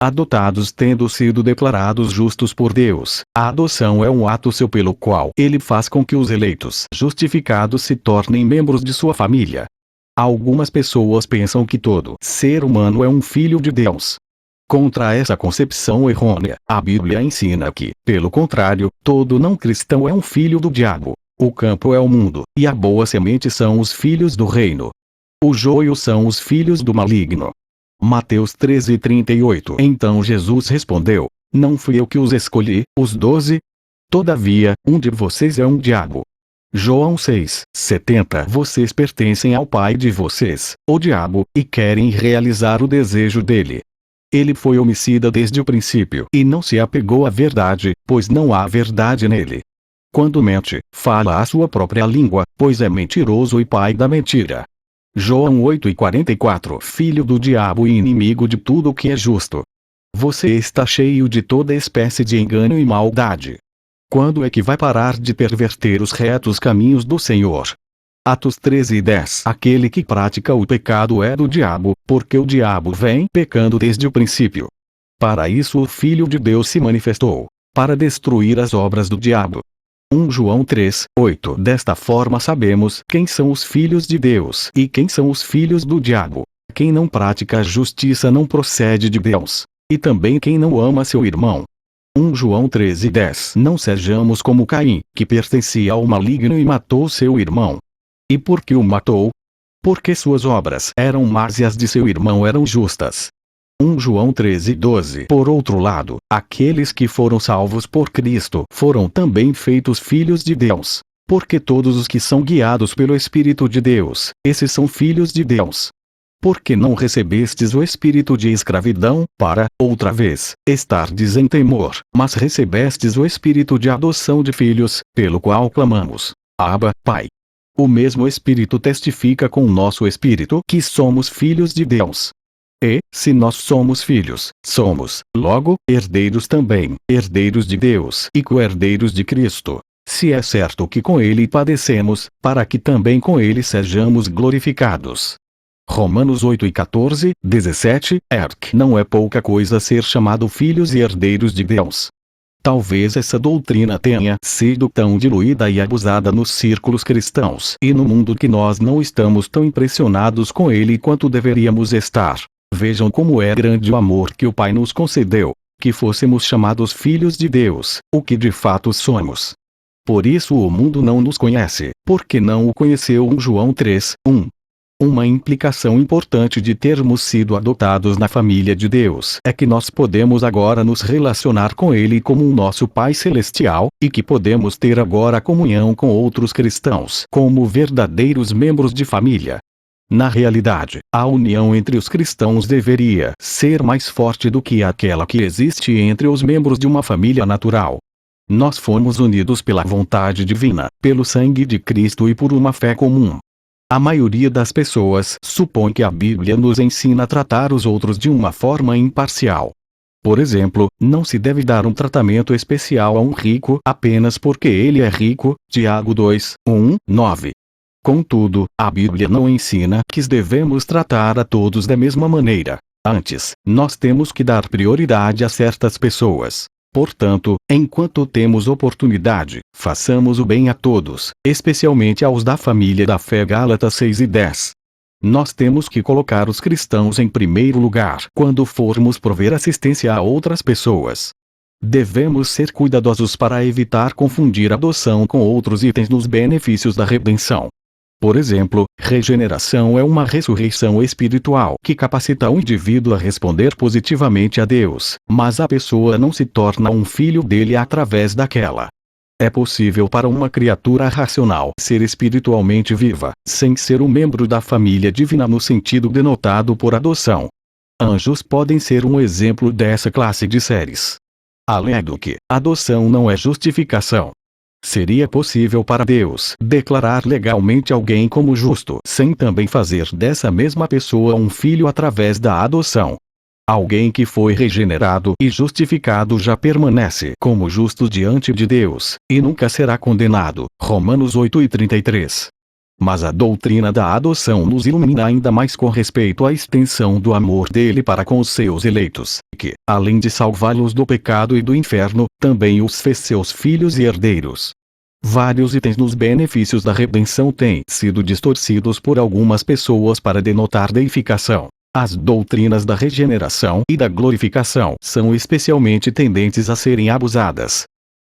adotados tendo sido declarados justos por Deus. A adoção é um ato seu pelo qual ele faz com que os eleitos justificados se tornem membros de sua família. Algumas pessoas pensam que todo ser humano é um filho de Deus. Contra essa concepção errônea, a Bíblia ensina que, pelo contrário, todo não cristão é um filho do diabo. O campo é o mundo, e a boa semente são os filhos do reino. O joio são os filhos do maligno. Mateus 13:38. Então Jesus respondeu: Não fui eu que os escolhi, os 12? Todavia, um de vocês é um diabo. João 6:70. Vocês pertencem ao pai de vocês, o diabo, e querem realizar o desejo dele. Ele foi homicida desde o princípio e não se apegou à verdade, pois não há verdade nele. Quando mente, fala a sua própria língua, pois é mentiroso e pai da mentira. João 8:44. Filho do diabo e inimigo de tudo o que é justo. Você está cheio de toda espécie de engano e maldade. Quando é que vai parar de perverter os retos caminhos do Senhor? Atos 13:10. Aquele que pratica o pecado é do diabo, porque o diabo vem pecando desde o princípio. Para isso o Filho de Deus se manifestou, para destruir as obras do diabo. 1 João 3:8. Desta forma sabemos quem são os filhos de Deus e quem são os filhos do diabo. Quem não pratica a justiça não procede de Deus, e também quem não ama seu irmão. 1 João 13:10. Não sejamos como Caim, que pertencia ao maligno e matou seu irmão. E por que o matou? Porque suas obras eram más e as de seu irmão eram justas. 1 João 13:12. Por outro lado, aqueles que foram salvos por Cristo foram também feitos filhos de Deus. Porque todos os que são guiados pelo Espírito de Deus, esses são filhos de Deus. Porque não recebestes o espírito de escravidão, para, outra vez, estardes em temor, mas recebestes o espírito de adoção de filhos, pelo qual clamamos: Abba, Pai. O mesmo Espírito testifica com o nosso espírito que somos filhos de Deus. E, se nós somos filhos, somos, logo, herdeiros também, herdeiros de Deus e co-herdeiros de Cristo. Se é certo que com ele padecemos, para que também com ele sejamos glorificados. Romanos 8:14, 17. Não é pouca coisa ser chamado filhos e herdeiros de Deus. Talvez essa doutrina tenha sido tão diluída e abusada nos círculos cristãos e no mundo que nós não estamos tão impressionados com ele quanto deveríamos estar. Vejam como é grande o amor que o Pai nos concedeu, que fôssemos chamados filhos de Deus, o que de fato somos. Por isso o mundo não nos conhece, porque não o conheceu. 1 João 3:1. Uma implicação importante de termos sido adotados na família de Deus é que nós podemos agora nos relacionar com Ele como o nosso Pai Celestial, e que podemos ter agora comunhão com outros cristãos como verdadeiros membros de família. Na realidade, a união entre os cristãos deveria ser mais forte do que aquela que existe entre os membros de uma família natural. Nós fomos unidos pela vontade divina, pelo sangue de Cristo e por uma fé comum. A maioria das pessoas supõe que a Bíblia nos ensina a tratar os outros de uma forma imparcial. Por exemplo, não se deve dar um tratamento especial a um rico apenas porque ele é rico, Tiago 2:1-9. Contudo, a Bíblia não ensina que devemos tratar a todos da mesma maneira. Antes, nós temos que dar prioridade a certas pessoas. Portanto, enquanto temos oportunidade, façamos o bem a todos, especialmente aos da família da fé. Gálatas 6:10. Nós temos que colocar os cristãos em primeiro lugar quando formos prover assistência a outras pessoas. Devemos ser cuidadosos para evitar confundir adoção com outros itens nos benefícios da redenção. Por exemplo, regeneração é uma ressurreição espiritual que capacita o indivíduo a responder positivamente a Deus, mas a pessoa não se torna um filho dele através daquela. É possível para uma criatura racional ser espiritualmente viva, sem ser um membro da família divina no sentido denotado por adoção. Anjos podem ser um exemplo dessa classe de seres. Além que, adoção não é justificação. Seria possível para Deus declarar legalmente alguém como justo sem também fazer dessa mesma pessoa um filho através da adoção. Alguém que foi regenerado e justificado já permanece como justo diante de Deus, e nunca será condenado. Romanos 8:33. Mas a doutrina da adoção nos ilumina ainda mais com respeito à extensão do amor dele para com os seus eleitos, que, além de salvá-los do pecado e do inferno, também os fez seus filhos e herdeiros. Vários itens nos benefícios da redenção têm sido distorcidos por algumas pessoas para denotar deificação. As doutrinas da regeneração e da glorificação são especialmente tendentes a serem abusadas.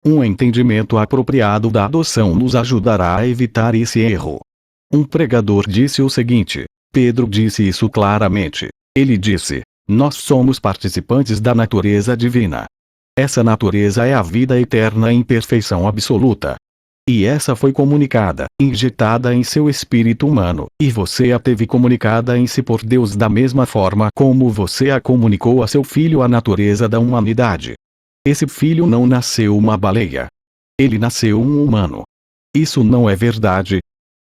Um entendimento apropriado da adoção nos ajudará a evitar esse erro. Um pregador disse o seguinte: Pedro disse isso claramente. Ele disse: nós somos participantes da natureza divina. Essa natureza é a vida eterna em perfeição absoluta. E essa foi comunicada, injetada em seu espírito humano, e você a teve comunicada em si por Deus da mesma forma como você a comunicou a seu filho a natureza da humanidade. Esse filho não nasceu uma baleia. Ele nasceu um humano. Isso não é verdade?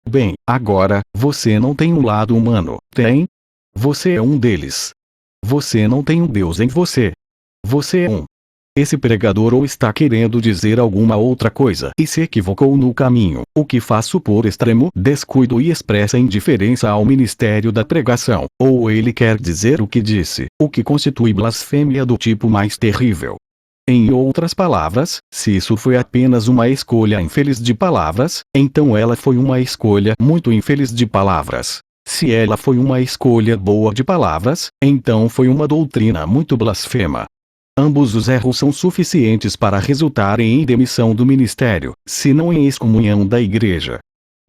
Bem, agora, você não tem um lado humano, tem? Você é um deles. Você não tem um Deus em você. Você é um. Esse pregador ou está querendo dizer alguma outra coisa e se equivocou no caminho, o que faz supor extremo descuido e expressa indiferença ao ministério da pregação, ou ele quer dizer o que disse, o que constitui blasfêmia do tipo mais terrível. Em outras palavras, se isso foi apenas uma escolha infeliz de palavras, então ela foi uma escolha muito infeliz de palavras. Se ela foi uma escolha boa de palavras, então foi uma doutrina muito blasfema. Ambos os erros são suficientes para resultarem em demissão do ministério, se não em excomunhão da igreja.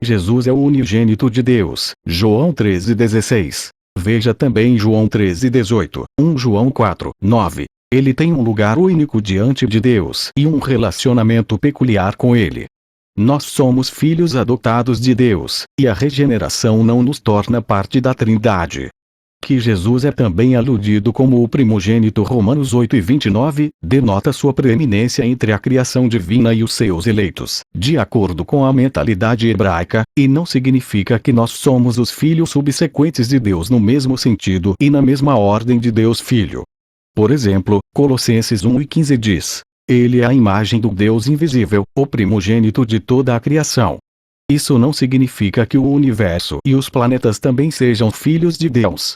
Jesus é o unigênito de Deus, João 13,16. Veja também João 13,18, 1 João 4,9. Ele tem um lugar único diante de Deus e um relacionamento peculiar com Ele. Nós somos filhos adotados de Deus, e a regeneração não nos torna parte da Trindade. Que Jesus é também aludido como o primogênito Romanos 8,29, denota sua preeminência entre a criação divina e os seus eleitos, de acordo com a mentalidade hebraica, e não significa que nós somos os filhos subsequentes de Deus no mesmo sentido e na mesma ordem de Deus Filho. Por exemplo, Colossenses 1,15 diz: Ele é a imagem do Deus invisível, o primogênito de toda a criação. Isso não significa que o universo e os planetas também sejam filhos de Deus.